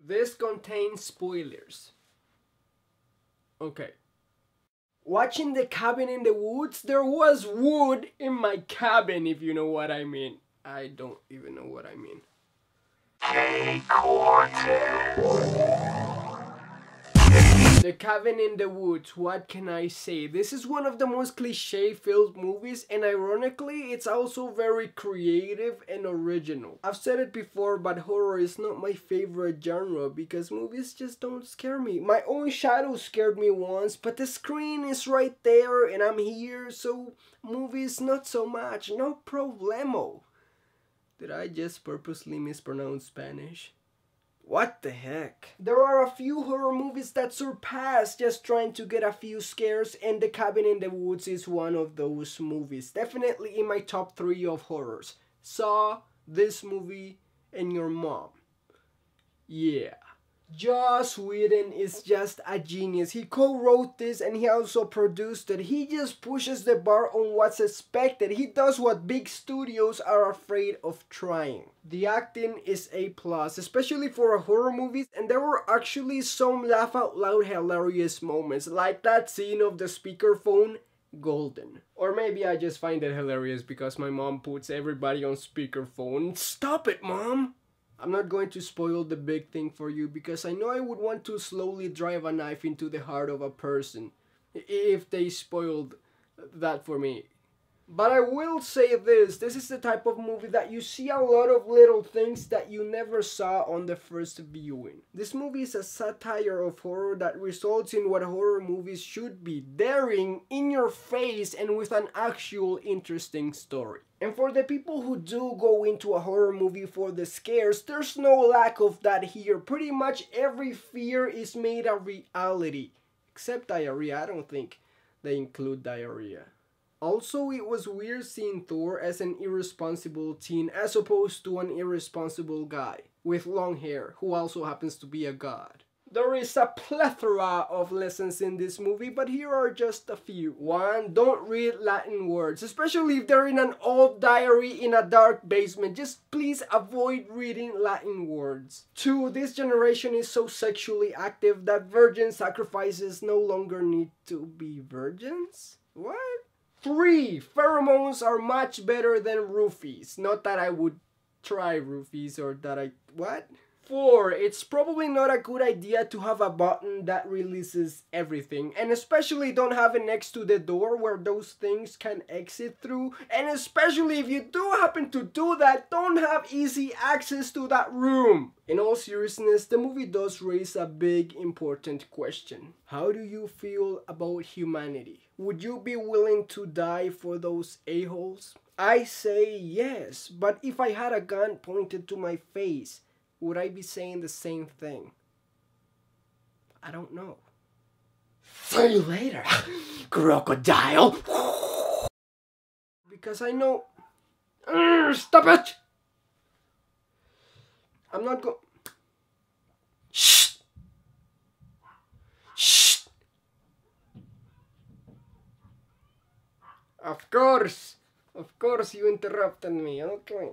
This contains spoilers. Okay. Watching The Cabin in the Woods, there was wood in my cabin, if you know what I mean. I don't even know what I mean. The Cabin in the Woods, what can I say? This is one of the most cliche-filled movies, and ironically, it's also very creative and original. I've said it before, but horror is not my favorite genre because movies just don't scare me. My own shadow scared me once, but the screen is right there and I'm here, so movies not so much, no problemo. Did I just purposely mispronounce Spanish? What the heck? There are a few horror movies that surpass just trying to get a few scares, and The Cabin in the Woods is one of those movies. Definitely in my top 3 of horrors. Saw, this movie, and Your Mom. Yeah. Joss Whedon is just a genius. He co-wrote this and he also produced it. He just pushes the bar on what's expected. He does what big studios are afraid of trying. The acting is A+, especially for horror movies, and there were actually some laugh out loud hilarious moments, like that scene of the speakerphone. Golden. Or maybe I just find it hilarious because my mom puts everybody on speakerphone. Stop it, Mom! I'm not going to spoil the big thing for you because I know I would want to slowly drive a knife into the heart of a person if they spoiled that for me. But I will say this is the type of movie that you see a lot of little things that you never saw on the first viewing. This movie is a satire of horror that results in what horror movies should be: daring, in your face, and with an actual interesting story. And for the people who do go into a horror movie for the scares, there's no lack of that here. Pretty much every fear is made a reality. Except diarrhea. I don't think they include diarrhea. Also, it was weird seeing Thor as an irresponsible teen as opposed to an irresponsible guy with long hair who also happens to be a god. There is a plethora of lessons in this movie, but here are just a few. 1. Don't read Latin words, especially if they're in an old diary in a dark basement. Just please avoid reading Latin words. 2. This generation is so sexually active that virgin sacrifices no longer need to be virgins? What? 3. Pheromones are much better than roofies. Not that I would try roofies or that I... What? 4. It's probably not a good idea to have a button that releases everything, and especially don't have it next to the door where those things can exit through, and especially if you do happen to do that, don't have easy access to that room. In all seriousness, the movie does raise a big important question. How do you feel about humanity? Would you be willing to die for those a-holes? I say yes, but if I had a gun pointed to my face, would I be saying the same thing? I don't know. See you later, crocodile. Because I know... Stop it! I'm not go... Shh! Shh! Of course you interrupted me, okay.